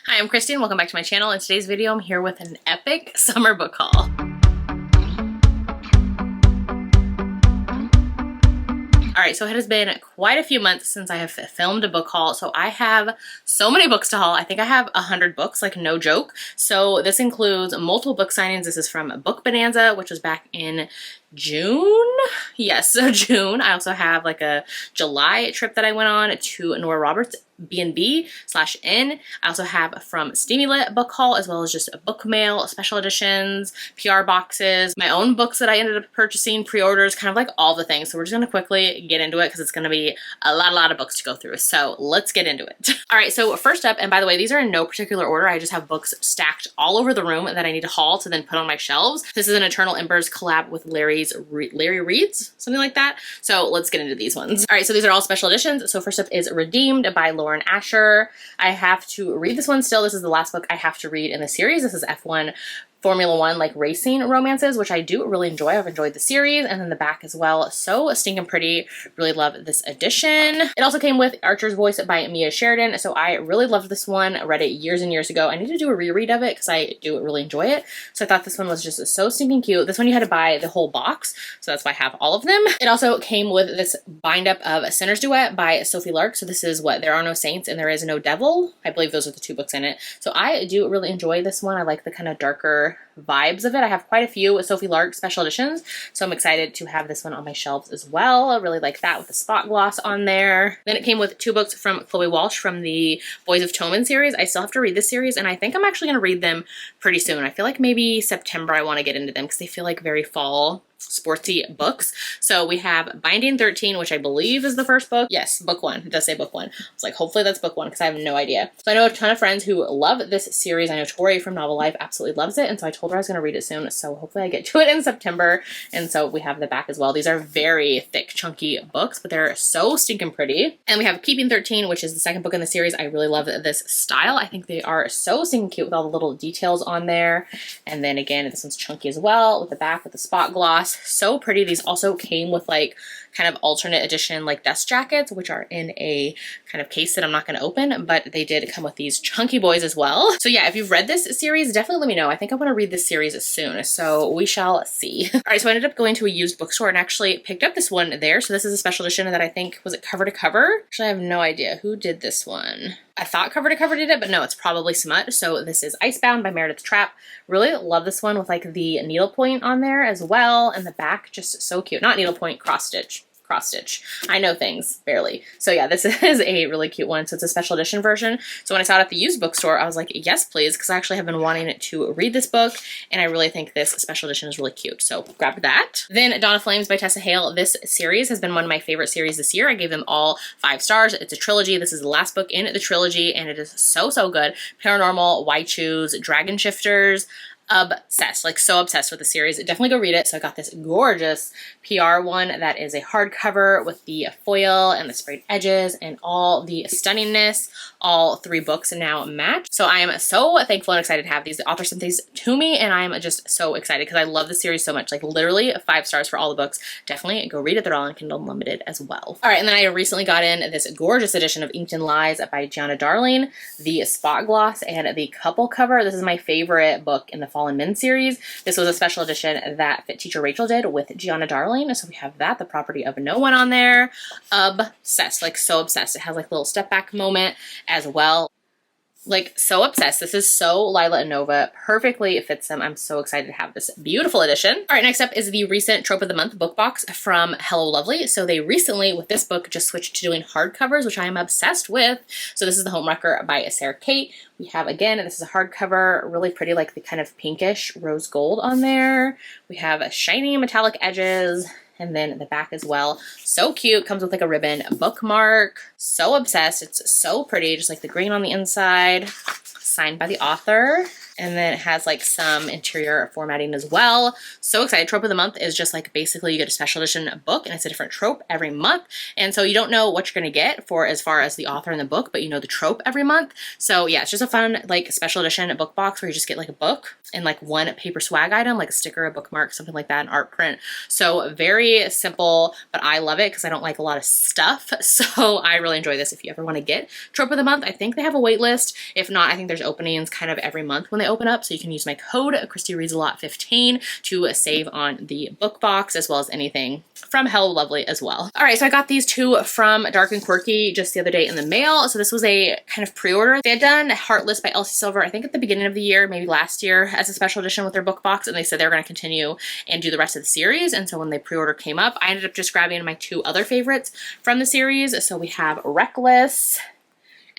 Hi, I'm Christy and welcome back to my channel. In today's video, I'm here with an epic summer book haul. All right, so it has been quite a few months since I have filmed a book haul, so I have so many books to haul. I think I have 100 books, like no joke. So this includes multiple book signings. This is from Book Bonanza, which was back in June. Yes, so June. I also have like a July trip that I went on to Nora Roberts B&B/N. I also have from Steamy Lit book haul, as well as just a book mail, special editions, PR boxes, my own books that I ended up purchasing, pre-orders, kind of like all the things. So we're just gonna quickly get into it because it's gonna be a lot of books to go through. So let's get into it. All right, so first up, and by the way, these are in no particular order. I just have books stacked all over the room that I need to haul to then put on my shelves. This is an Eternal Embers collab with Larry Reads, something like that. So let's get into these ones. All right, so these are all special editions. So first up is Redeemed by Lauren Asher. I have to read this one still. This is the last book I have to read in the series. This is F1 Formula One, like racing romances, which I do really enjoy. I've enjoyed the series, and then the back as well. So stinking pretty. Really love this edition. It also came with Archer's Voice by Mia Sheridan, so I really loved this one. I read it years and years ago. I need to do a reread of it because I do really enjoy it. So I thought this one was just so stinking cute. This one you had to buy the whole box, so that's why I have all of them. It also came with this bind up of Sinner's Duet by Sophie Lark. So this is what There Are No Saints and There Is No Devil. I believe those are the two books in it. So I do really enjoy this one. I like the kind of darker vibes of it. I have quite a few Sophie Lark special editions, so I'm excited to have this one on my shelves as well. I really like that with the spot gloss on there. Then it came with two books from Chloe Walsh from the Boys of Toman series. I still have to read this series, and I think I'm actually going to read them pretty soon. I feel like maybe September I want to get into them because they feel like very fall sportsy books. So we have Binding 13, which I believe is the first book. Yes, book one. It does say book one. It's like, hopefully that's book one because I have no idea. So I know a ton of friends who love this series. I know Tori from Novel Life absolutely loves it, and so I told her I was going to read it soon. So hopefully I get to it in September. And so we have the back as well. These are very thick, chunky books, but they're so stinking pretty. And we have Keeping 13, which is the second book in the series. I really love this style. I think they are so stinking cute with all the little details on there. And then again, this one's chunky as well with the back with the spot gloss. So pretty. These also came with like kind of alternate edition like dust jackets, which are in a kind of case that I'm not going to open, but they did come with these chunky boys as well. So yeah, if you've read this series, definitely let me know. I think I want to read this series soon, so we shall see. All right, so I ended up going to a used bookstore and actually picked up this one there. So this is a special edition that I think, was it cover to cover? Actually, I have no idea who did this one. I thought cover to cover did it, but no, it's probably Smut. So this is Icebound by Meredith Trapp. Really love this one with like the needlepoint on there as well, and the back just so cute. Not needlepoint, cross stitch. I know things, barely. So yeah, this is a really cute one. So it's a special edition version. So when I saw it at the used bookstore, I was like, yes, please, because I actually have been wanting to read this book, and I really think this special edition is really cute. So grab that. Then Dawn of Flames by Tessa Hale. This series has been one of my favorite series this year. I gave them all 5 stars. It's a trilogy. This is the last book in the trilogy, and it is so good. Paranormal, Why Choose, Dragon Shifters. Obsessed, like so obsessed with the series. Definitely go read it. So I got this gorgeous PR one that is a hardcover with the foil and the sprayed edges and all the stunningness. All 3 books now match. So I am so thankful and excited to have these. The author sent these to me, and I'm just so excited because I love the series so much. Like literally 5 stars for all the books. Definitely go read it. They're all on Kindle Unlimited as well. All right, and then I recently got in this gorgeous edition of Inked in Lies by Gianna Darling, the spot gloss and the couple cover. This is my favorite book in the Fallen Men series. This was a special edition that FitTeacherRachel did with Gianna Darling. So we have that, the property of no one on there. Obsessed, like so obsessed. It has like a little step back moment as well. Like so obsessed. This is so Lila and Nova. Perfectly fits them. I'm so excited to have this beautiful edition. All right, next up is the recent Trope of the Month book box from Hello Lovely. So they recently, with this book, just switched to doing hardcovers, which I am obsessed with. So this is The Homewrecker by Sarah Kate. We have, again, this is a hardcover, really pretty, like the kind of pinkish rose gold on there. We have shiny metallic edges. And then the back as well. So cute. Comes with like a ribbon bookmark. So obsessed. It's so pretty. Just like the green on the inside. Signed by the author. And then it has like some interior formatting as well. So excited. Trope of the month is just like basically you get a special edition book and it's a different trope every month. And so you don't know what you're going to get for as far as the author in the book, but you know the trope every month. So yeah, it's just a fun like special edition book box where you just get like a book and like one paper swag item, like a sticker, a bookmark, something like that, an art print. So very simple, but I love it because I don't like a lot of stuff. So I really enjoy this if you ever want to get Trope of the Month. I think they have a wait list. If not, I think there's openings kind of every month when they open up. So you can use my code ChristyReadsALot15 to save on the book box as well as anything from Hello Lovely as well. All right, so I got these two from Dark and Quirky just the other day in the mail. So this was a kind of pre-order. They had done Heartless by Elsie Silver, I think at the beginning of the year, maybe last year, as a special edition with their book box. And they said they were going to continue and do the rest of the series. And so when the pre-order came up, I ended up just grabbing my two other favorites from the series. So we have Reckless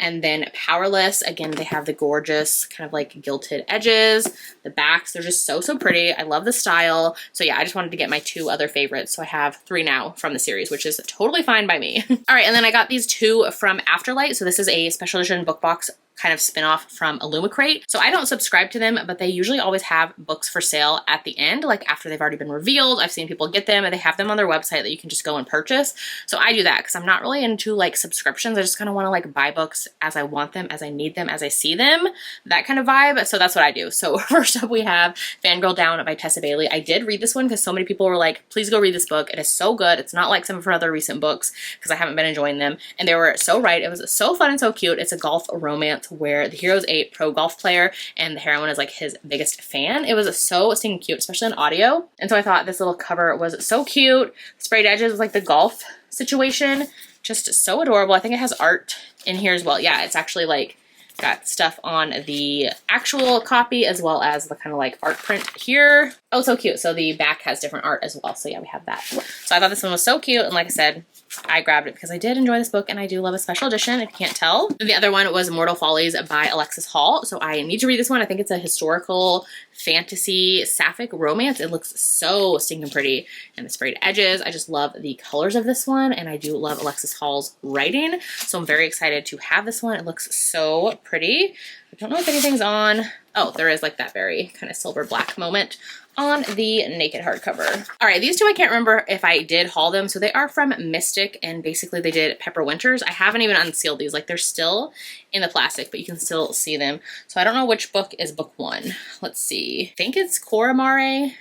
and then Powerless. Again, they have the gorgeous kind of like gilded edges. The backs, they're just so pretty. I love the style. So yeah, I just wanted to get my two other favorites. So I have three now from the series, which is totally fine by me. All right, and then I got these two from Afterlight. So this is a special edition book box kind of spin-off from Illumicrate. So I don't subscribe to them, but they usually always have books for sale at the end, like after they've already been revealed. I've seen people get them and they have them on their website that you can just go and purchase. So I do that because I'm not really into like subscriptions. I just kind of want to like buy books as I want them, as I need them, as I see them, that kind of vibe. So that's what I do. So first up we have Fangirl Down by Tessa Bailey. I did read this one because so many people were like, please go read this book. It is so good. It's not like some of her other recent books because I haven't been enjoying them. And they were so right. It was so fun and so cute. It's a golf romance where the hero's a pro golf player and the heroine is like his biggest fan. It was so stinking cute, especially on audio. And so I thought this little cover was so cute. Sprayed edges was like the golf situation. Just so adorable. I think it has art in here as well. Yeah, it's actually like got stuff on the actual copy as well as the kind of like art print here. Oh, so cute. So the back has different art as well. So yeah, we have that. So I thought this one was so cute. And like I said, I grabbed it because I did enjoy this book and I do love a special edition, if you can't tell. The other one was Mortal Follies by Alexis Hall. So I need to read this one. I think it's a historical fantasy sapphic romance. It looks so stinking pretty. And the sprayed edges, I just love the colors of this one. And I do love Alexis Hall's writing. So I'm very excited to have this one. It looks so pretty. I don't know if anything's on. Oh, there is like that very kind of silver black moment on the naked hardcover. All right, these two I can't remember if I did haul them. So they are from Mystic and basically they did Pepper Winters. I haven't even unsealed these. Like they're still in the plastic, but you can still see them. So I don't know which book is book one. Let's see. I think it's Coramare.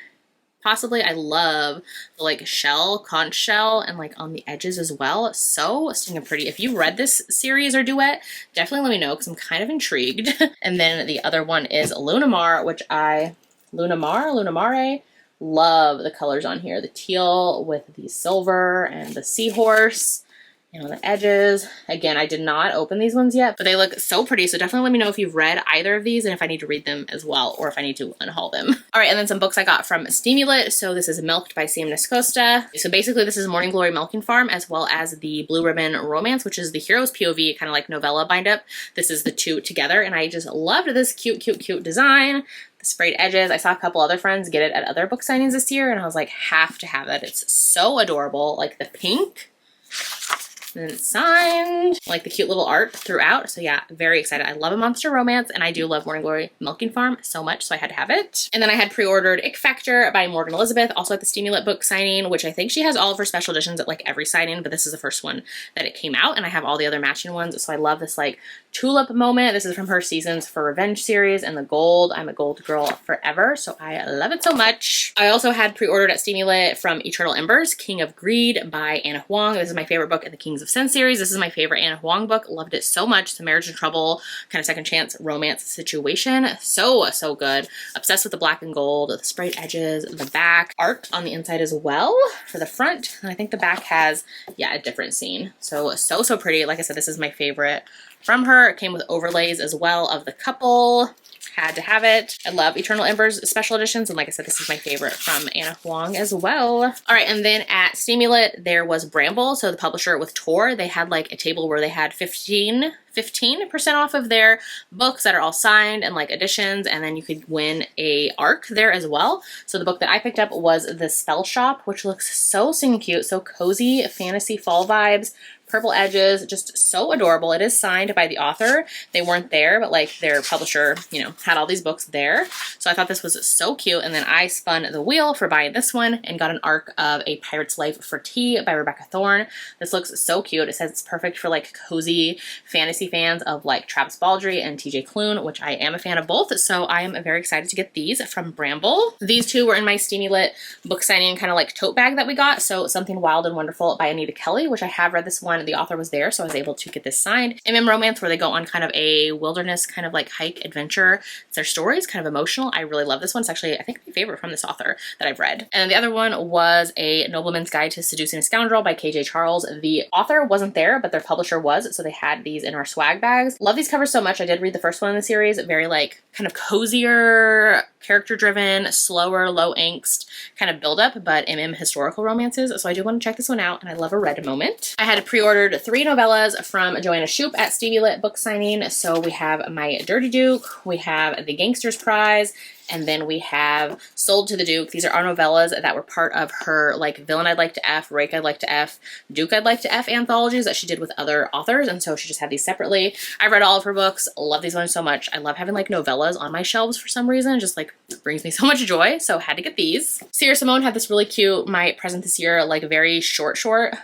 Possibly. I love the like shell, conch shell, and like on the edges as well. So stinking pretty. If you read this series or duet, definitely let me know because I'm kind of intrigued. And then the other one is Lunamar, which Lunamare, love the colors on here. The teal with the silver and the seahorse. And on the edges, again, I did not open these ones yet, but they look so pretty. So definitely let me know if you've read either of these and if I need to read them as well, or if I need to unhaul them. All right, and then some books I got from Steamy Lit. So this is Milked by Sam Niscosta. So basically this is Morning Glory Milking Farm as well as the Blue Ribbon Romance, which is the hero's POV, kind of like novella bind up. This is the two together and I just loved this cute design. The sprayed edges. I saw a couple other friends get it at other book signings this year and I was like, have to have it. It's so adorable. Like the pink. And then it's signed, like the cute little art throughout. So yeah, very excited. I love a monster romance and I do love Morning Glory Milking Farm so much, so I had to have it. And then I had pre-ordered Ick Factor by Morgan Elizabeth, also at the Steamy Lit book signing, which I think she has all of her special editions at like every signing, but this is the first one that it came out and I have all the other matching ones. So I love this like tulip moment. This is from her Seasons for Revenge series and the gold. I'm a gold girl forever, so I love it so much. I also had pre-ordered at Steamy Lit from Eternal Embers, King of Greed by Anna Huang. This is my favorite book in the Kings of Sin series. This is my favorite Anna Huang book. Loved it so much. It's a marriage in trouble, kind of second chance romance situation. So good. Obsessed with the black and gold, the sprayed edges, the back, art on the inside as well for the front. And I think the back has, yeah, a different scene. So pretty. Like I said, this is my favorite from her. It came with overlays as well of the couple. Had to have it. I love Eternal Embers special editions. And like I said, this is my favorite from Anna Huang as well. All right. And then at Steamy Lit, there was Bramble. So the publisher with Tor, they had like a table where they had 15% off of their books that are all signed and like editions. And then you could win a ARC there as well. So the book that I picked up was The Spell Shop, which looks so stinking cute. So cozy fantasy fall vibes purple edges, just so adorable. It is signed by the author. They weren't there, but like their publisher, you know, had all these books there. So I thought this was so cute. And then I spun the wheel for buying this one and got an arc of A Pirate's Life for Tea by Rebecca Thorne. This looks so cute. It says it's perfect for like cozy fantasy fans of like Travis Baldree and TJ Klune, which I am a fan of both. So I am very excited to get these from Bramble. These two were in my Steamy Lit book signing kind of like tote bag that we got. So Something Wild and Wonderful by Anita Kelly, which I have read this one. The author was there, so I was able to get this signed. Romance, where they go on kind of a wilderness kind of like hike adventure. It's their stories, kind of emotional. I really love this one. It's actually, I think, my favorite from this author that I've read. And then the other one was A Nobleman's Guide to Seducing a Scoundrel by KJ Charles. The author wasn't there, but their publisher was, so they had these in our swag bags. Love these covers so much. I did read the first one in the series. Very like kind of cozier, character driven, slower, low angst kind of build up, but historical romances. So I do want to check this one out, and I love a red moment. I had pre-ordered 3 novellas from Joanna Shoup at Steamy Lit book signing. So we have My Dirty Duke, we have The Gangster's Prize, and then we have Sold to the Duke. These are our novellas that were part of her like Villain I'd Like to F, Rake I'd Like to F, Duke I'd Like to F anthologies that she did with other authors. And so she just had these separately. I read all of her books. Love these ones so much. I love having like novellas on my shelves for some reason. It just like brings me so much joy. So had to get these. Sierra Simone had this really cute My Present This Year, like very short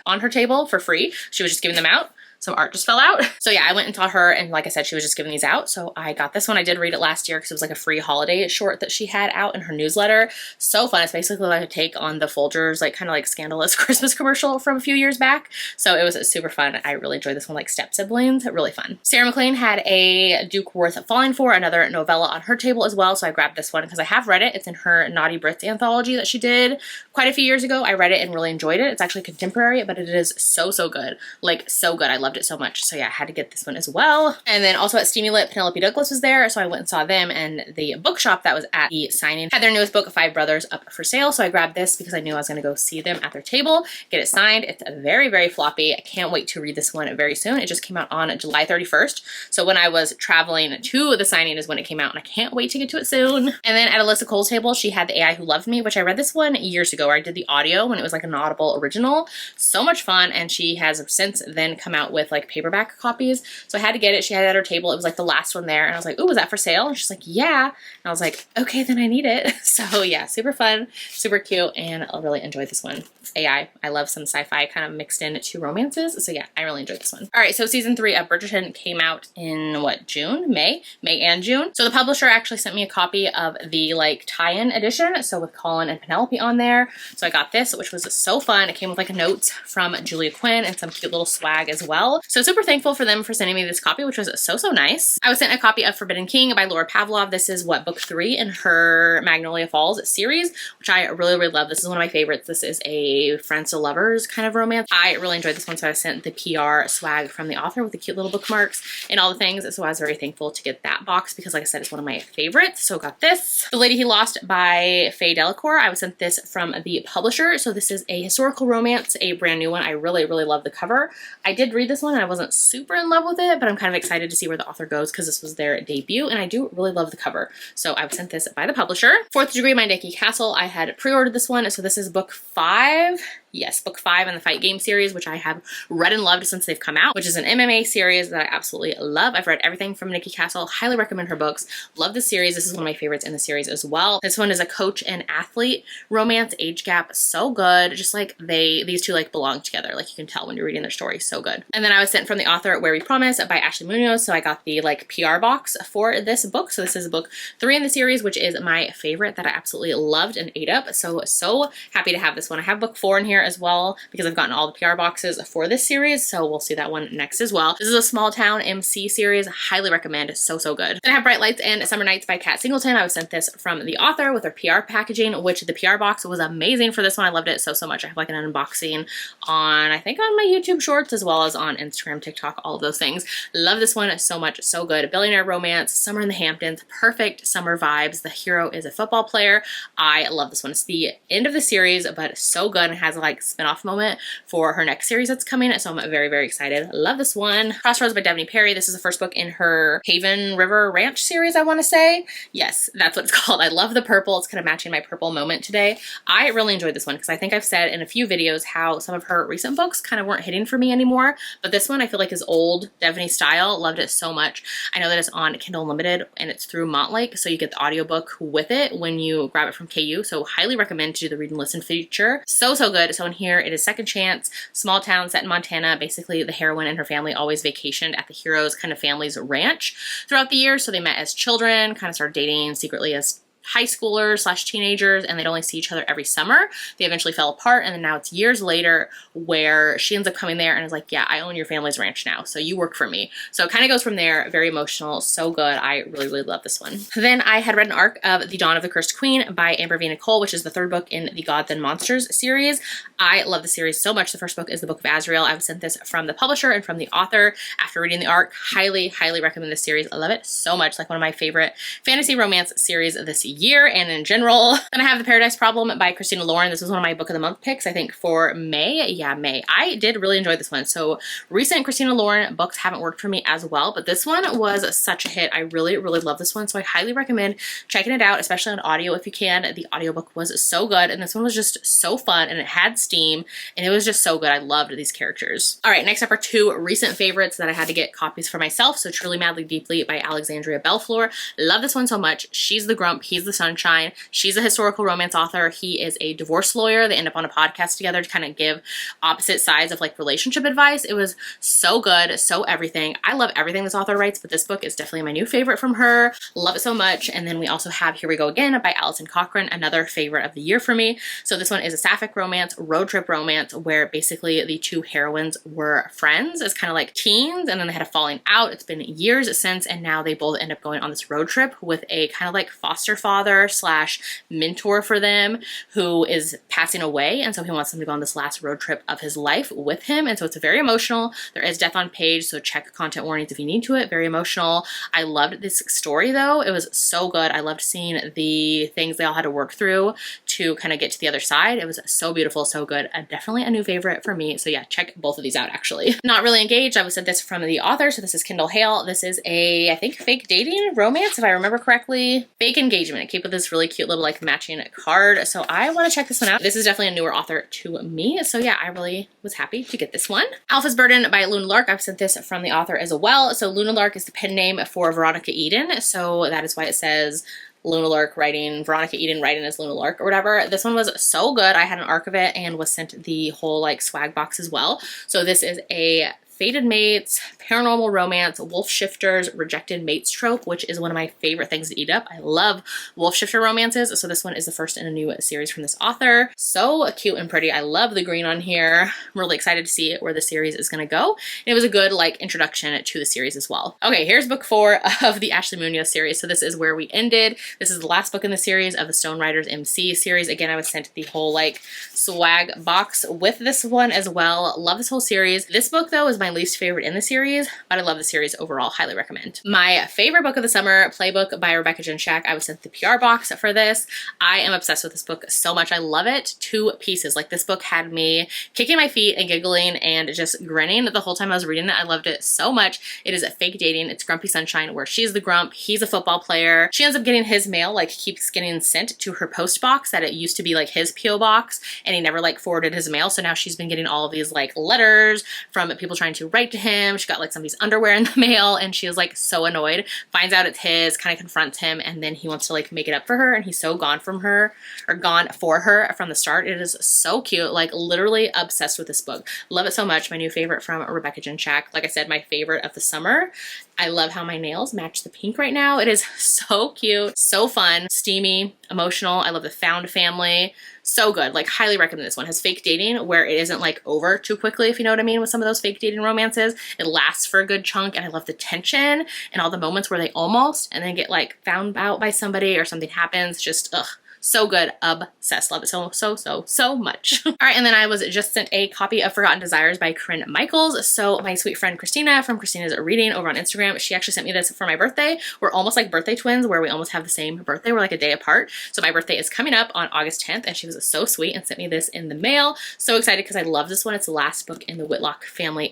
on her table for free. She was just giving them out. Some art just fell out. So yeah, I went and saw her, and like I said, she was just giving these out. So I got this one. I did read it last year because it was like a free holiday short that she had out in her newsletter. So fun. It's basically like a take on the Folgers, like kind of like scandalous Christmas commercial from a few years back. So it was super fun. I really enjoyed this one, like Step Siblings, really fun. Sarah McLean had a Duke Worth Falling For, another novella on her table as well. So I grabbed this one because I have read it. It's in her Naughty Brits anthology that she did quite a few years ago. I read it and really enjoyed it. It's actually contemporary, but it is so good. Like so good. I loved it so much. So yeah, I had to get this one as well. And then also at Steamy Lit, Penelope Douglas was there. So I went and saw them, and the bookshop that was at the signing had their newest book, Five Brothers, up for sale. So I grabbed this because I knew I was going to go see them at their table, get it signed. It's very floppy. I can't wait to read this one very soon. It just came out on July 31st. So when I was traveling to the signing is when it came out, and I can't wait to get to it soon. And then at Alyssa Cole's table, she had The AI Who Loved Me, which I read this one years ago, where I did the audio when it was like an Audible original. So much fun. And she has since then come out with like paperback copies. So I had to get it. She had it at her table. It was like the last one there. And I was like, "Ooh, was that for sale?" And she's like, "Yeah." And I was like, "Okay, then I need it." So yeah, super fun, super cute, and I really enjoyed this one. AI. I love some sci-fi kind of mixed in to romances. So yeah, I really enjoyed this one. All right, so season 3 of Bridgerton came out in what, June? May and June. So the publisher actually sent me a copy of the like tie-in edition. So with Colin and Penelope on there. So I got this, which was so fun. It came with like notes from Julia Quinn and some cute little swag as well. So super thankful for them for sending me this copy, which was so nice. I was sent a copy of Forbidden King by Laura Pavlov. This is what, book 3 in her Magnolia Falls series, which I really love. This is one of my favorites. This is a friends to lovers kind of romance. I really enjoyed this one, so I sent the PR swag from the author with the cute little bookmarks and all the things. So I was very thankful to get that box because, like I said, it's one of my favorites. So got this. The Lady He Lost by Faye Delacour. I was sent this from the publisher. So this is a historical romance, a brand new one. I really love the cover. I did read this one and I wasn't super in love with it, but I'm kind of excited to see where the author goes because this was their debut and I do really love the cover. So I was sent this by the publisher. Fourth Degree by Nikki Castle. I had pre-ordered this one. So this is book 5. Yes, book 5 in the Fight Game series, which I have read and loved since they've come out, which is an MMA series that I absolutely love. I've read everything from Nikki Castle. Highly recommend her books. Love this series. This is one of my favorites in the series as well. This one is a coach and athlete romance, age gap, so good. Just like these two like belong together. Like you can tell when you're reading their story, so good. And then I was sent from the author Where We Promise by Ashley Munoz. So I got the like PR box for this book. So this is book 3 in the series, which is my favorite that I absolutely loved and ate up. So happy to have this one. I have book 4 in here as well because I've gotten all the PR boxes for this series, so we'll see that one next as well. This is a small town MC series. Highly recommend. It's so good. Then I have Bright Lights and Summer Nights by Kat Singleton. I was sent this from the author with her PR packaging, which the PR box was amazing for this one. I loved it so much. I have like an unboxing on, I think on my YouTube shorts as well as on Instagram, TikTok, all of those things. Love this one so much. So good. Billionaire romance, summer in the Hamptons, perfect summer vibes. The hero is a football player. I love this one. It's the end of the series, but so good and has like like spin-off moment for her next series that's coming. So I'm very, very excited. Love this one. Crossroads by Devney Perry. This is the first book in her Haven River Ranch series, I want to say. Yes, that's what it's called. I love the purple. It's kind of matching my purple moment today. I really enjoyed this one because I think I've said in a few videos how some of her recent books kind of weren't hitting for me anymore, but this one I feel like is old Devney style. Loved it so much. I know that it's on Kindle Unlimited and it's through Montlake, so you get the audiobook with it when you grab it from KU, so highly recommend to do the read and listen feature. So good. So in here it is Second Chance, small town set in Montana. Basically the heroine and her family always vacationed at the hero's kind of family's ranch throughout the year, so they met as children, kind of started dating secretly as high schoolers slash teenagers, and they'd only see each other every summer. They eventually fell apart, and then now it's years later where she ends up coming there and is like, yeah, I own your family's ranch now, so you work for me. So it kind of goes from there. Very emotional. So good. I really, really love this one. Then I had read an arc of The Dawn of the Cursed Queen by Amber V. Nicole, which is the third book in the Gods and Monsters series. I love the series so much. The first book is the Book of Azrael. I've sent this from the publisher and from the author after reading the arc. Highly, highly recommend this series. I love it so much. Like one of my favorite fantasy romance series this year and in general. Then I have The Paradise Problem by Christina Lauren. This was one of my book of the month picks, I think, for May. Yeah, May. I did really enjoy this one. So recent Christina Lauren books haven't worked for me as well, but this one was such a hit. I really, really love this one. So I highly recommend checking it out, especially on audio if you can. The audiobook was so good, and this one was just so fun, and it had steam, and it was just so good. I loved these characters. All right, next up are two recent favorites that I had to get copies for myself. So Truly Madly Deeply by Alexandria Bellefleur. Love this one so much. She's the grump, he's the sunshine. She's a historical romance author. He is a divorce lawyer. They end up on a podcast together to kind of give opposite sides of like relationship advice. It was so good, so everything. I love everything this author writes, but this book is definitely my new favorite from her. Love it so much. And then we also have Here We Go Again by Alison Cochrane, another favorite of the year for me. So this one is a sapphic romance, road trip romance, where basically the two heroines were friends as kind of like teens, and then they had a falling out. It's been years since, and now they both end up going on this road trip with a kind of like foster father slash mentor for them who is passing away, and so he wants them to go on this last road trip of his life with him. And so it's very emotional. There is death on page, so check content warnings if you need to. It very emotional. I loved this story though. It was so good. I loved seeing the things they all had to work through to kind of get to the other side. It was so beautiful, so good. Definitely a new favorite for me. So yeah, check both of these out actually. Not Really Engaged. I was sent this from the author, so this is Kendall Hale. This is a, I think, fake dating romance if I remember correctly. Fake engagement. It came with this really cute little like matching card, so I want to check this one out. This is definitely a newer author to me, so yeah, I really was happy to get this one. Alpha's Burden by Luna Lark. I've sent this from the author as well. So Luna Lark is the pen name for Veronica Eden, so that is why it says Luna Lark writing, Veronica Eden writing as Luna Lark or whatever. This one was so good. I had an arc of it and was sent the whole like swag box as well. So this is a Fated Mates, paranormal romance, wolf shifters, rejected mates trope, which is one of my favorite things to eat up. I love wolf shifter romances, so this one is the first in a new series from this author. So cute and pretty. I love the green on here. I'm really excited to see where the series is going to go. And it was a good like introduction to the series as well. Okay, here's book 4 of the Ashley Munoz series. So this is where we ended. This is the last book in the series of the Stone Riders MC series. Again, I was sent the whole like swag box with this one as well. Love this whole series. This book though is my least favorite in the series, but I love the series overall. Highly recommend. My favorite book of the summer, Playbook by Rebecca Jenshak. I was sent the PR box for this. I am obsessed with this book so much. I love it to pieces. Like this book had me kicking my feet and giggling and just grinning the whole time I was reading it. I loved it so much. It is a fake dating. It's Grumpy Sunshine where she's the grump. He's a football player. She ends up getting his mail, like keeps getting sent to her post box that it used to be like his PO box, and he never like forwarded his mail. So now she's been getting all of these like letters from people trying to write to him. She got like somebody's underwear in the mail and she is like so annoyed, finds out it's his, kind of confronts him, and then he wants to like make it up for her, and he's so gone from her, or gone for her from the start. It is so cute. Like literally obsessed with this book. Love it so much. My new favorite from Rebecca Jenshak. Like I said, my favorite of the summer. I love how my nails match the pink right now. It is so cute, so fun, steamy, emotional. I love the found family. So good. Like highly recommend this one. It has fake dating where it isn't like over too quickly, if you know what I mean, with some of those fake dating romances. It lasts for a good chunk, and I love the tension and all the moments where they almost and then get like found out by somebody or something happens. Just ugh. So good. Obsessed. Love it so much. All right, and then I was just sent a copy of Forgotten Desires by Corinne Michaels. So my sweet friend Christina from Christina's Reading over on Instagram, she actually sent me this for my birthday. We're almost like birthday twins where we almost have the same birthday. We're like a day apart. So my birthday is coming up on August 10th, and she was so sweet and sent me this in the mail. So excited because I love this one. It's the last book in the Whitlock family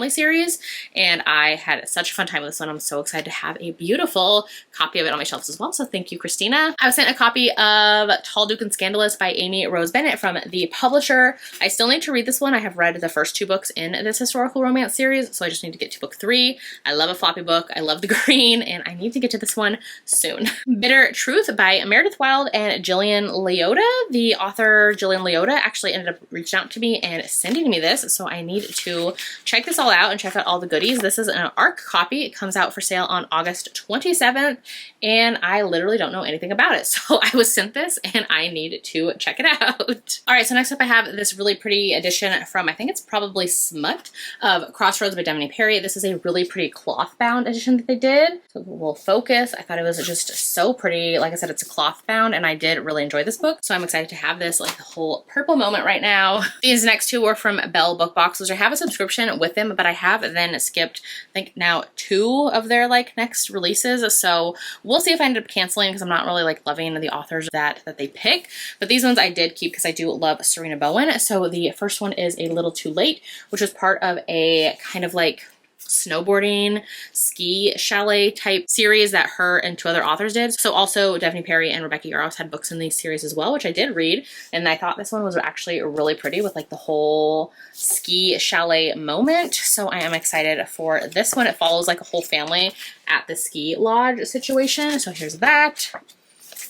series, and I had such a fun time with this one. I'm so excited to have a beautiful copy of it on my shelves as well. So thank you, Christina. I was sent a copy of Tall, Duke, and Scandalous by Amy Rose Bennett from the publisher. I still need to read this one. I have read the first 2 books in this historical romance series, so I just need to get to book 3. I love a floppy book. I love the green, and I need to get to this one soon. Bitter Truth by Meredith Wild and Jillian Leota. The author, Jillian Leota, actually ended up reaching out to me and sending me this, so I need to check this all out and check out all the goodies. This is an ARC copy. It comes out for sale on August 27th, and I literally don't know anything about it, so I was sent this and I need to check it out. All right, so next up I have this really pretty edition from, I think it's probably Smut, of Crossroads by Devney Perry. This is a really pretty cloth bound edition that they did. So we'll focus. I thought it was just so pretty. Like I said, it's a cloth bound, and I did really enjoy this book, so I'm excited to have this, like the whole purple moment right now. These next 2 were from Belle Book Box, which I have a subscription with them, but I have then skipped, I think now 2 of their like next releases, so we'll see if I end up canceling because I'm not really like loving the authors that they pick. But these ones I did keep because I do love Serena Bowen. So the first one is A Little Too Late, which was part of a kind of like snowboarding ski chalet type series that her and 2 other authors did. So also Devney Perry and Rebecca Yarros had books in these series as well, which I did read, and I thought this one was actually really pretty with like the whole ski chalet moment. So I am excited for this one. It follows like a whole family at the ski lodge situation. So here's that.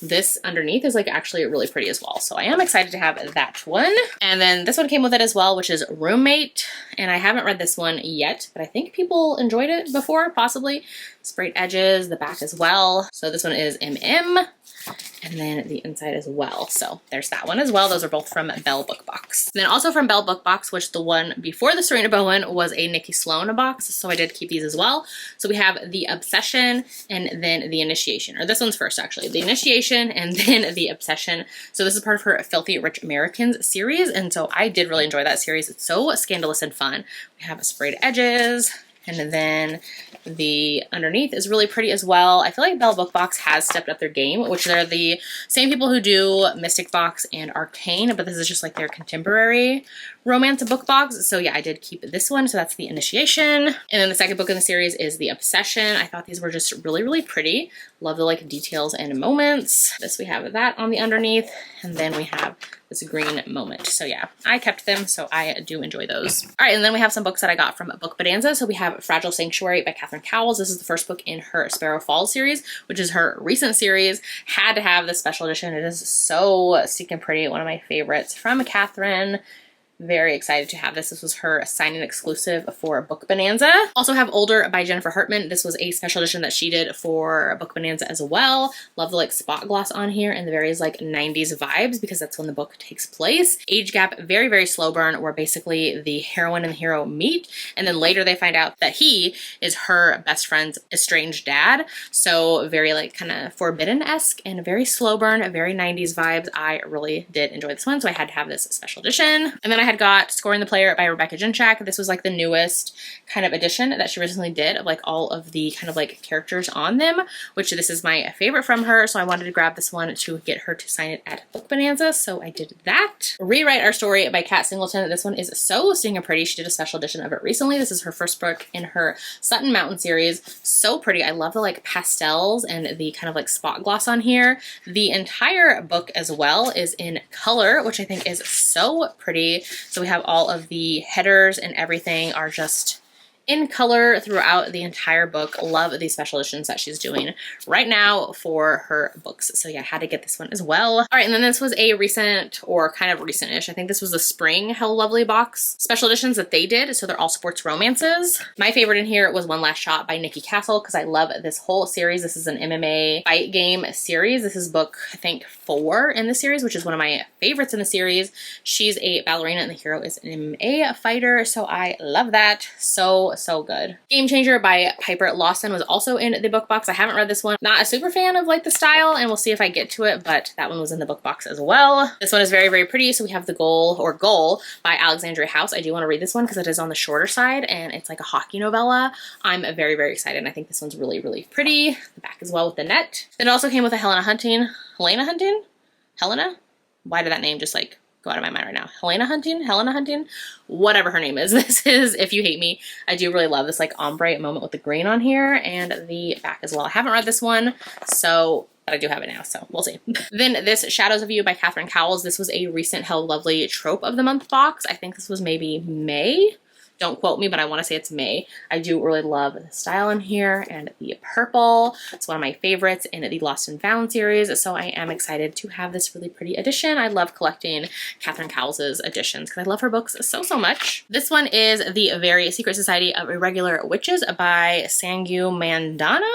This underneath is like actually really pretty as well. So I am excited to have that one. And then this one came with it as well, which is Roommate. And I haven't read this one yet, but I think people enjoyed it before, possibly. Sprayed edges, the back as well. So this one is MM. And then the inside as well. So there's that one as well. Those are both from Belle Book Box. Then also from Belle Book Box, which the one before the Serena Bowen was a Nikki Sloan box. So I did keep these as well. So we have The Obsession and then The Initiation. Or this one's first actually. The Initiation and then The Obsession. So this is part of her Filthy Rich Americans series. And so I did really enjoy that series. It's so scandalous and fun. We have sprayed edges. And then the underneath is really pretty as well. I feel like Belle Book Box has stepped up their game, which they're the same people who do Mystic Box and Arcane, but this is just like their contemporary romance book box. So yeah, I did keep this one. So that's The Initiation. And then the second book in the series is The Obsession. I thought these were just really, really pretty. Love the like details and moments. This, we have that on the underneath. And then we have this green moment. So yeah, I kept them, so I do enjoy those. All right, and then we have some books that I got from Book Bonanza. So we have Fragile Sanctuary by Catherine Cowles. This is the first book in her Sparrow Falls series, which is her recent series. Had to have the special edition. It is so stinking pretty. One of my favorites from Catherine. Very excited to have this. This was her sign-in exclusive for Book Bonanza. Also have Older by Jennifer Hartman. This was a special edition that she did for Book Bonanza as well. Love the like spot gloss on here and the various like 90s vibes because that's when the book takes place. Age gap, very, very slow burn where basically the heroine and the hero meet. And then later they find out that he is her best friend's estranged dad. So very like kind of Forbidden-esque and very slow burn, very 90s vibes. I really did enjoy this one. So I had to have this special edition. And then I had got Scoring the Player by Rebecca Jinchak. This was like the newest kind of edition that she recently did of like all of the kind of like characters on them, which this is my favorite from her. So I wanted to grab this one to get her to sign it at Book Bonanza. So I did that. Rewrite Our Story by Kat Singleton. This one is so stinking pretty. She did a special edition of it recently. This is her first book in her Sutton Mountain series. So pretty. I love the like pastels and the kind of like spot gloss on here. The entire book as well is in color, which I think is so pretty. So we have all of the headers and everything are just in color throughout the entire book. Love these special editions that she's doing right now for her books. So yeah, I had to get this one as well. All right, and then this was a recent or kind of recent-ish. I think this was the Spring Hello Lovely box special editions that they did. So they're all sports romances. My favorite in here was One Last Shot by Nikki Castle because I love this whole series. This is an MMA fight game series. This is book, I think, 4 in the series, which is one of my favorites in the series. She's a ballerina and the hero is an MMA fighter. So I love that. So so, so good. Game Changer by Piper Lawson was also in the book box. I haven't read this one. Not a super fan of like the style, and we'll see if I get to it, but that one was in the book box as well. This one is very, very pretty. So we have The Goal by Alexandria House. I do want to read this one because it is on the shorter side and it's like a hockey novella. I'm very, very excited. And I think this one's really, really pretty. The back as well with the net. It also came with a Helena Hunting. Helena? Why did that name just like go out of my mind right now? Helena Hunting, whatever her name is. This is If You Hate Me. I do really love this like ombre moment with the green on here and the back as well. I haven't read this one, so but I do have it now, so we'll see. Then this Shadows of You by Catherine Cowles. This was a recent Hell Lovely Trope of the Month box. I think this was maybe May. Don't quote me, but I want to say it's May. I do really love the style in here and the purple. It's one of my favorites in the Lost and Found series, so I am excited to have this really pretty edition. I love collecting Catherine Cowles' editions because I love her books so, so much. This one is The Very Secret Society of Irregular Witches by Sangu Mandana.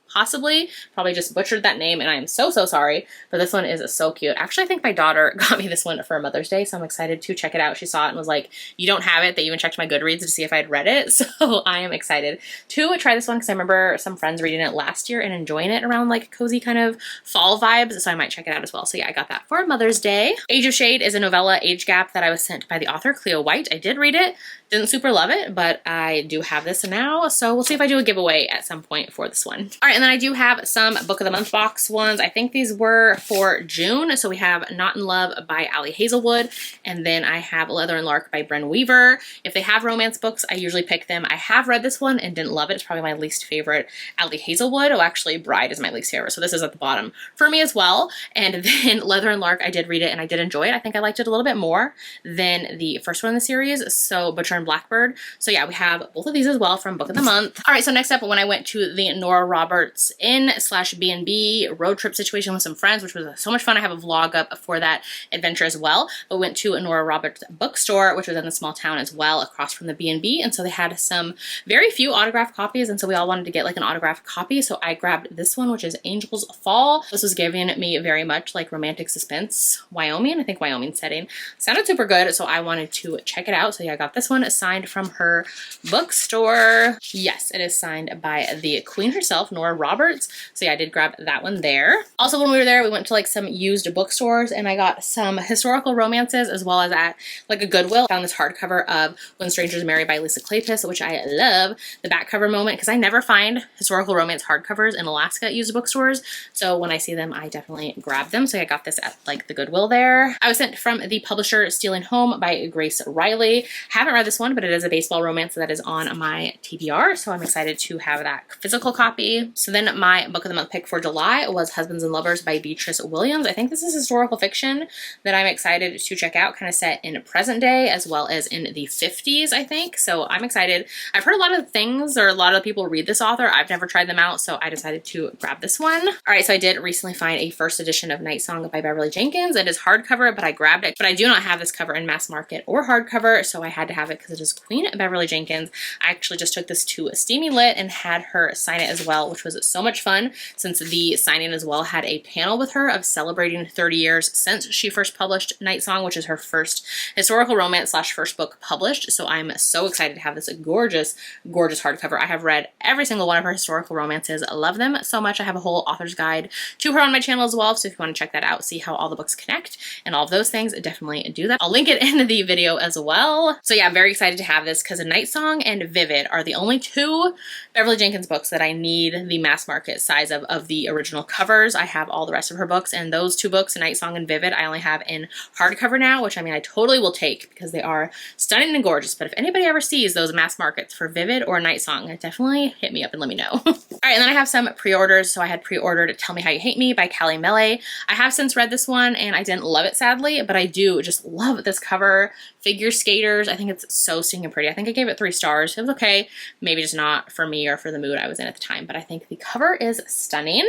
Possibly, probably just butchered that name and I am so, so sorry, but this one is so cute. Actually, I think my daughter got me this one for Mother's Day, so I'm excited to check it out. She saw it and was like, you don't have it. They even checked my Goodreads to see if I'd read it, so I am excited to try this one because I remember some friends reading it last year and enjoying it around like cozy kind of fall vibes, so I might check it out as well. So yeah, I got that for Mother's Day. Age of Shade is a novella age gap that I was sent by the author Cleo White. I did read it. Didn't super love it, but I do have this now, so we'll see if I do a giveaway at some point for this one. All right, and then I do have some Book of the Month box ones. I think these were for June. So we have Not in Love by Ali Hazelwood, and then I have Leather and Lark by Bren Weaver. If they have romance books, I usually pick them. I have read this one and didn't love it. It's probably my least favorite Ali Hazelwood. Oh, actually, Bride is my least favorite, so this is at the bottom for me as well. And then Leather and Lark, I did read it and I did enjoy it. I think I liked it a little bit more than the first one in the series, so Butcher and Blackbird. So yeah, we have both of these as well from Book of the Month. All right, so next up, when I went to the Nora Roberts Inn/B&B road trip situation with some friends, which was so much fun. I have a vlog up for that adventure as well. But we went to a Nora Roberts bookstore, which was in the small town as well, across from the B&B. And so they had some very few autographed copies, and so we all wanted to get like an autographed copy. So I grabbed this one, which is Angels Fall. This was giving me very much like romantic suspense, Wyoming, I think Wyoming setting. Sounded super good, so I wanted to check it out. So yeah, I got this one signed from her bookstore. Yes, it is signed by the queen herself, Nora Roberts. So yeah, I did grab that one there. Also, when we were there, we went to like some used bookstores and I got some historical romances as well as at like a Goodwill. Found this hardcover of When Strangers Marry by Lisa Kleypas, which I love. The back cover moment, because I never find historical romance hardcovers in Alaska at used bookstores. So when I see them, I definitely grab them. So I got this at like the Goodwill there. I was sent from the publisher Stealing Home by Grace Riley. Haven't read this one, but it is a baseball romance that is on my TBR. So I'm excited to have that physical copy. So then my Book of the Month pick for July was Husbands and Lovers by Beatrice Williams. I think this is historical fiction that I'm excited to check out, kind of set in present day as well as in the 50s, I think. So I'm excited. I've heard a lot of things, or a lot of people read this author. I've never tried them out, so I decided to grab this one. All right, so I did recently find a first edition of Night Song by Beverly Jenkins. It is hardcover, but I grabbed it. But I do not have this cover in mass market or hardcover, so I had to have it because it is Queen Beverly Jenkins. I actually just took this to Steamy Lit and had her sign it as well, which was so much fun, since the signing as well had a panel with her of celebrating 30 years since she first published Night Song, which is her first historical romance / first book published. So I'm so excited to have this gorgeous, gorgeous hardcover. I have read every single one of her historical romances. I love them so much. I have a whole author's guide to her on my channel as well. So if you want to check that out, see how all the books connect and all of those things, definitely do that. I'll link it in the video as well. So yeah, I'm very excited to have this because Night Song and Vivid are the only two Beverly Jenkins books that I need the mass market size of the original covers. I have all the rest of her books, and those two books, Night Song and Vivid, I only have in hardcover now, which I mean I totally will take because they are stunning and gorgeous. But if anybody ever sees those mass markets for Vivid or Night Song, definitely hit me up and let me know. All right, and then I have some pre-orders. So I had pre-ordered Tell Me How You Hate Me by Callie Melee. I have since read this one and I didn't love it, sadly, but I do just love this cover. Figure skaters. I think it's so stinking pretty. I think I gave it 3 stars. It was okay. Maybe just not for me or for the mood I was in at the time, but I think the cover is stunning.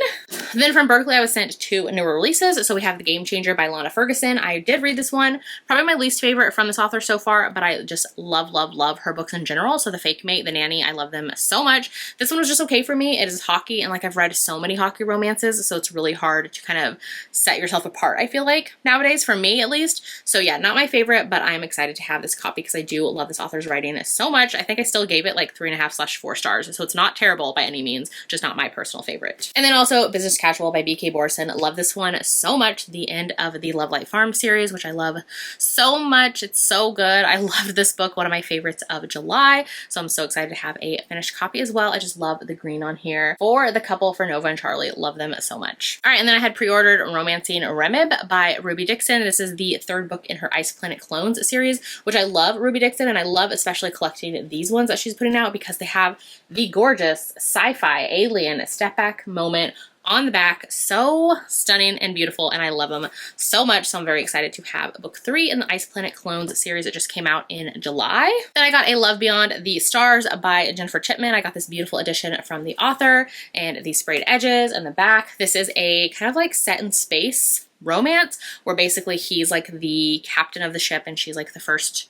Then from Berkeley, I was sent 2 newer releases. So we have The Game Changer by Lana Ferguson. I did read this one. Probably my least favorite from this author so far, but I just love, love, love her books in general. So The Fake Mate, The Nanny, I love them so much. This one was just okay for me. It is hockey, and like I've read so many hockey romances, so it's really hard to kind of set yourself apart, I feel like, nowadays, for me at least. So yeah, not my favorite, but I'm excited excited to have this copy because I do love this author's writing so much. I think I still gave it like 3.5/4 stars. So it's not terrible by any means, just not my personal favorite. And then also Business Casual by BK Borson. Love this one so much. The end of the Love Light Farm series, which I love so much. It's so good. I loved this book, one of my favorites of July. So I'm so excited to have a finished copy as well. I just love the green on here for the couple, for Nova and Charlie. Love them so much. All right, and then I had pre-ordered Romancing Remib by Ruby Dixon. This is the third book in her Ice Planet Clones series, which I love Ruby Dixon, and I love especially collecting these ones that she's putting out because they have the gorgeous sci-fi alien step back moment on the back. So stunning and beautiful, and I love them so much. So I'm very excited to have book 3 in the Ice Planet Clones series that just came out in July. Then I got A Love Beyond the Stars by Jennifer Chipman. I got this beautiful edition from the author and the sprayed edges and the back. This is a kind of like set in space romance where basically he's like the captain of the ship and she's like the first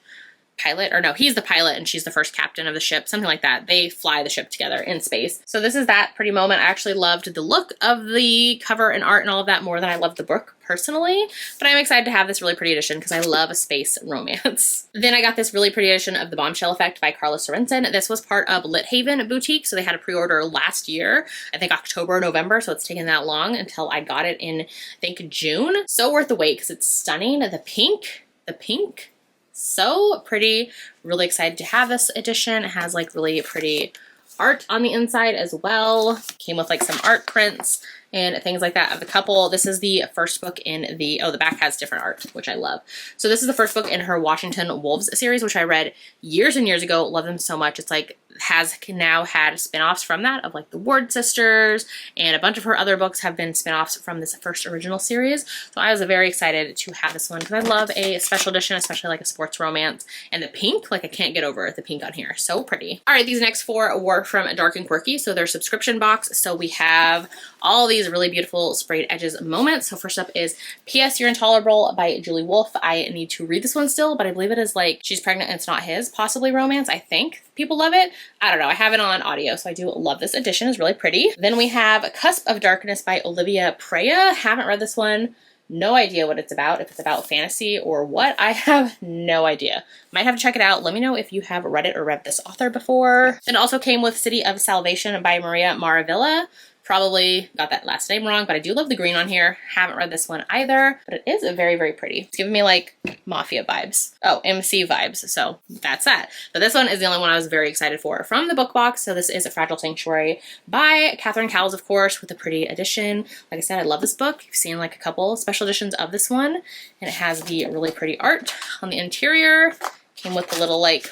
pilot, or no, he's the pilot and she's the first captain of the ship, something like that. They fly the ship together in space. So this is that pretty moment. I actually loved the look of the cover and art and all of that more than I loved the book personally, but I'm excited to have this really pretty edition because I love a space romance. Then I got this really pretty edition of The Bombshell Effect by Carla Sorensen. This was part of Lit Haven Boutique, so they had a pre-order last year, I think October or November, so it's taken that long until I got it in, I think, June. So worth the wait because it's stunning. The pink, so pretty. Really excited to have this edition. It has like really pretty art on the inside as well. Came with like some art prints and things like that of the couple. This is the first book in the, oh, the back has different art, which I love. So this is the first book in her Washington Wolves series, which I read years and years ago. Love them so much. It's like has now had spin-offs from that of like the Ward sisters, and a bunch of her other books have been spin-offs from this first original series. So I was very excited to have this one because I love a special edition, especially like a sports romance. And the pink, like I can't get over the pink on here. So pretty. All right, these next 4 were from Dark and Quirky, so their subscription box. So we have all these really beautiful sprayed edges moments. So first up is P.S. You're Intolerable by Julie Wolfe. I need to read this one still, but I believe it is like she's pregnant and it's not his, possibly romance. I think people love it. I don't know. I have it on audio, so I do love this edition. It's really pretty. Then we have Cusp of Darkness by Olivia Preya. Haven't read this one. No idea what it's about, if it's about fantasy or what. I have no idea. Might have to check it out. Let me know if you have read it or read this author before. Then also came with City of Salvation by Maria Maravilla. Probably got that last name wrong, but I do love the green on here. Haven't read this one either, but it is very, very pretty. It's giving me like Mafia vibes. Oh, MC vibes. So that's that. But this one is the only one I was very excited for from the book box. So this is A Fragile Sanctuary by Catherine Cowles, of course, with a pretty edition. Like I said, I love this book. You've seen like a couple special editions of this one, and it has the really pretty art on the interior. Came with the little like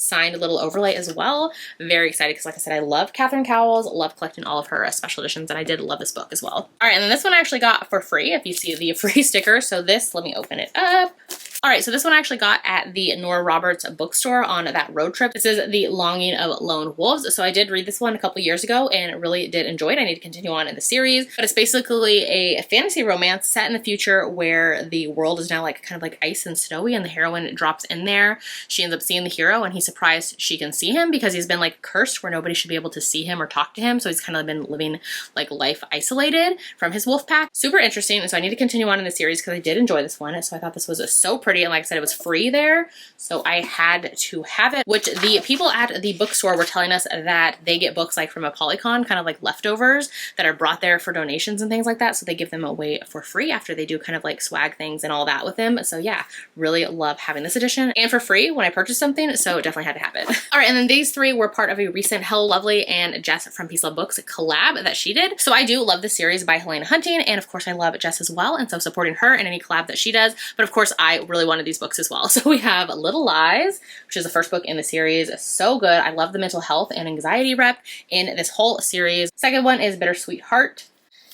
signed little overlay as well. Very excited because like I said, I love Catherine Cowles, love collecting all of her special editions, and I did love this book as well. All right, and then this one I actually got for free if you see the free sticker. So this, let me open it up. All right, so this one I actually got at the Nora Roberts bookstore on that road trip. This is The Longing of Lone Wolves. So I did read this one a couple years ago and really did enjoy it. I need to continue on in the series, but it's basically a fantasy romance set in the future where the world is now like kind of like ice and snowy, and the heroine drops in there. She ends up seeing the hero, and he's surprised she can see him because he's been like cursed where nobody should be able to see him or talk to him. So he's kind of been living like life isolated from his wolf pack. Super interesting. And so I need to continue on in the series because I did enjoy this one. So I thought this was so pretty. And like I said, it was free there, so I had to have it, which the people at the bookstore were telling us that they get books like from a Polycon, kind of like leftovers that are brought there for donations and things like that. So they give them away for free after they do kind of like swag things and all that with them. So yeah, really love having this edition and for free when I purchased something. So definitely had to have it. All right, and then these 3 were part of a recent Hello Lovely and Jess from Peace Love Books collab that she did. So I do love the series by Helena Hunting, and of course I love Jess as well, and so supporting her in any collab that she does. But of course I really wanted these books as well. So we have Little Lies, which is the first book in the series. So good. I love the mental health and anxiety rep in this whole series. Second one is Bittersweet Heart.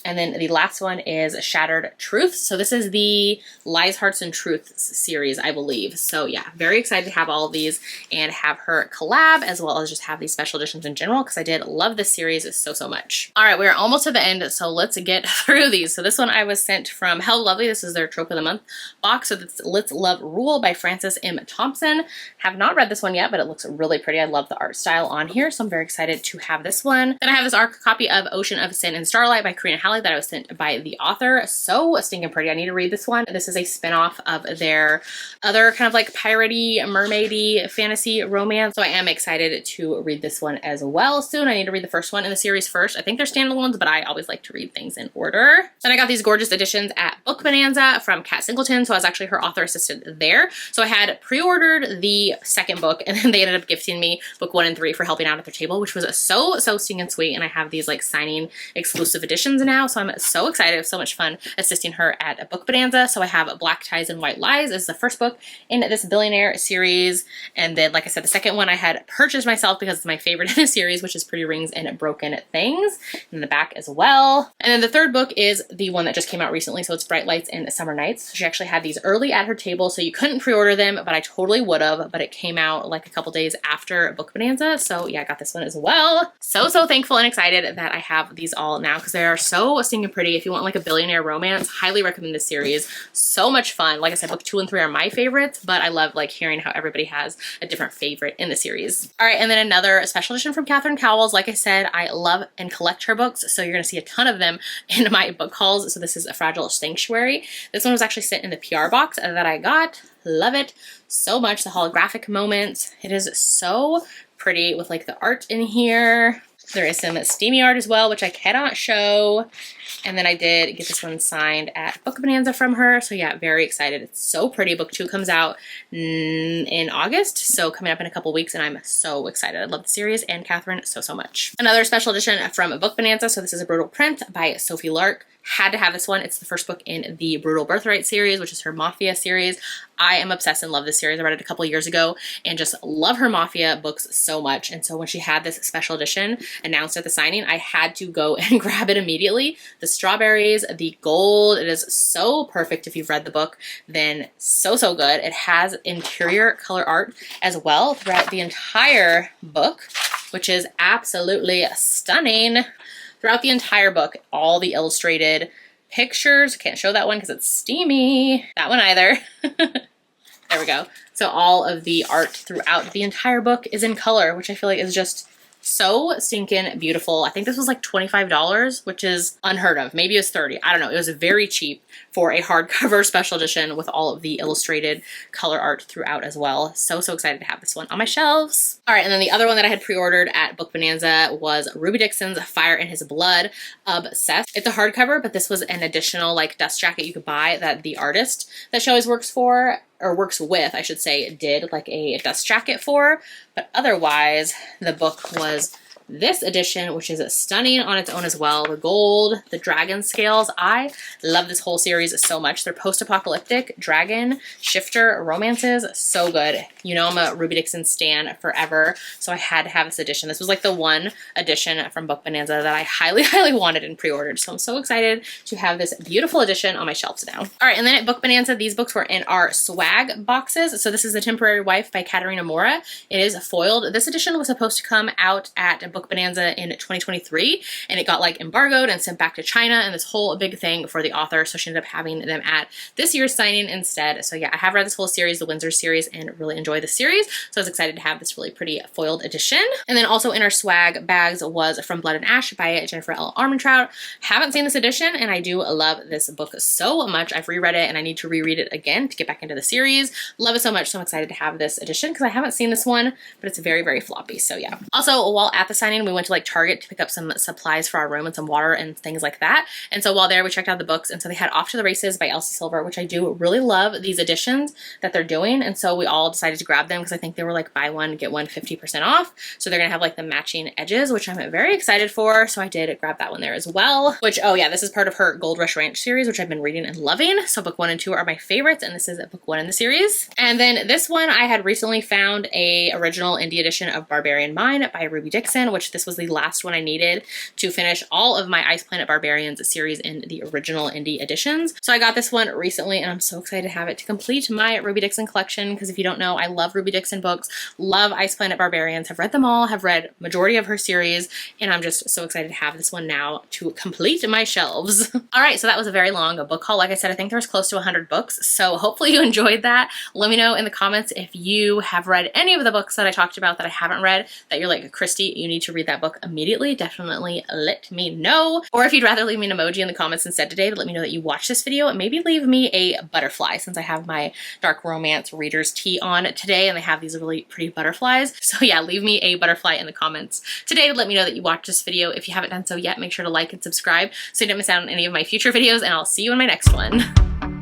And then the last one is Shattered Truths. So this is the Lies, Hearts, and Truths series, I believe. So yeah, very excited to have all of these and have her collab, as well as just have these special editions in general, because I did love this series so much. All right, we're almost to the end, so let's get through these. So this one I was sent from Hello Lovely. This is their Trope of the Month box. So it's Let's Love Rule by Frances M. Thompson. Have not read this one yet, but it looks really pretty. I love the art style on here, so I'm very excited to have this one. Then I have this ARC copy of Ocean of Sin and Starlight by Karina Halleck. finale that I was sent by the author. So stinking pretty. I need to read this one. This is a spinoff of their other kind of like piratey, mermaidy fantasy romance. So I am excited to read this one as well soon. I need to read the first one in the series first. I think they're standalones, but I always like to read things in order. Then I got these gorgeous editions at Book Bonanza from Kat Singleton. So I was actually her author assistant there. So I had pre-ordered the second book, and then they ended up gifting me book 1 and 3 for helping out at their table, which was so stinking sweet. And I have these like signing exclusive editions now. So I'm so excited. It was so much fun assisting her at a Book Bonanza. So I have Black Ties and White Lies is the first book in this billionaire series. And then, like I said, the second one I had purchased myself because it's my favorite in the series, which is Pretty Rings and Broken Things in the back as well. And then the third book is the one that just came out recently. So it's Bright Lights and Summer Nights. So she actually had these early at her table. So you couldn't pre-order them, but I totally would have, but it came out like a couple days after Book Bonanza. So yeah, I got this one as well. So thankful and excited that I have these all now because they are so stinking pretty. If you want like a billionaire romance, highly recommend this series. So much fun. Like I said, book 2 and 3 are my favorites, but I love like hearing how everybody has a different favorite in the series. All right, and then another special edition from Catherine Cowles. Like I said, I love and collect her books, so you're gonna see a ton of them in my book hauls. So this is A Fragile Sanctuary. This one was actually sent in the PR box that I got. Love it so much. The holographic moments. It is so pretty with like the art in here. There is some steamy art as well, which I cannot show. And then I did get this one signed at Book Bonanza from her. So yeah, very excited. It's so pretty. Book 2 comes out in August. So coming up in a couple weeks, and I'm so excited. I love the series and Catherine so much. Another special edition from Book Bonanza. So this is a brutal print by Sophie Lark. Had to have this one. It's the first book in the Brutal Birthright series, which is her Mafia series. I am obsessed and love this series. I read it a couple years ago and just love her Mafia books so much. And so when she had this special edition announced at the signing, I had to go and grab it immediately. The strawberries, the gold, it is so perfect. If you've read the book, then so good. It has interior color art as well throughout the entire book, which is absolutely stunning. Throughout the entire book, all the illustrated pictures. Can't show that one because it's steamy. That one either. There we go. So all of the art throughout the entire book is in color, which I feel like is just so stinking beautiful. I think this was like $25, which is unheard of. Maybe it was 30. I don't know. It was very cheap for a hardcover special edition with all of the illustrated color art throughout as well. So excited to have this one on my shelves. All right, and then the other one that I had pre-ordered at Book Bonanza was Ruby Dixon's Fire in His Blood. Obsessed. It's a hardcover, but this was an additional like dust jacket you could buy that the artist that she always works for, or works with, I should say, did like a dust jacket for. But otherwise, the book was this edition, which is stunning on its own as well. The gold, the dragon scales. I love this whole series so much. They're post-apocalyptic dragon shifter romances. So good. You know I'm a Ruby Dixon stan forever, so I had to have this edition. This was like the one edition from Book Bonanza that I highly wanted and pre-ordered. So I'm so excited to have this beautiful edition on my shelves now. All right, and then at Book Bonanza, these books were in our swag boxes. So this is The Temporary Wife by Katerina Mora. It is foiled. This edition was supposed to come out at Book Bonanza in 2023, and it got like embargoed and sent back to China, and this whole big thing for the author, so she ended up having them at this year's signing instead. So yeah, I have read this whole series, the Windsor series, and really enjoyed the series, so I was excited to have this really pretty foiled edition. And then also in our swag bags was From Blood and Ash by Jennifer L. Armentrout. Haven't seen this edition, and I do love this book so much. I've reread it, and I need to reread it again to get back into the series. Love it so much, so I'm excited to have this edition because I haven't seen this one, but it's very floppy, so yeah. Also, while at the signing, we went to like Target to pick up some supplies for our room and some water and things like that. And so while there, we checked out the books, and so they had Off to the Races by Elsie Silver, which I do really love these editions that they're doing. And so we all decided to grab them because I think they were like buy one, get one 50% off. So they're gonna have like the matching edges, which I'm very excited for. So I did grab that one there as well, which, oh yeah, this is part of her Gold Rush Ranch series, which I've been reading and loving. So book 1 and 2 are my favorites, and this is book 1 in the series. And then this one, I had recently found a original indie edition of Barbarian Mind by Ruby Dixon, which this was the last one I needed to finish all of my Ice Planet Barbarians series in the original indie editions. So I got this one recently, and I'm so excited to have it to complete my Ruby Dixon collection, because if you don't know, I love Ruby Dixon books, love Ice Planet Barbarians, have read them all, have read majority of her series, and I'm just so excited to have this one now to complete my shelves. All right, so that was a very long book haul. Like I said, I think there was close to 100 books, so hopefully you enjoyed that. Let me know in the comments if you have read any of the books that I talked about that I haven't read, that you're like, Christy, you need to read that book immediately, definitely let me know. Or if you'd rather leave me an emoji in the comments instead today to let me know that you watched this video, and maybe leave me a butterfly, since I have my dark romance reader's tee on today and they have these really pretty butterflies. So yeah, leave me a butterfly in the comments today to let me know that you watched this video. If you haven't done so yet, make sure to like and subscribe so you don't miss out on any of my future videos, and I'll see you in my next one.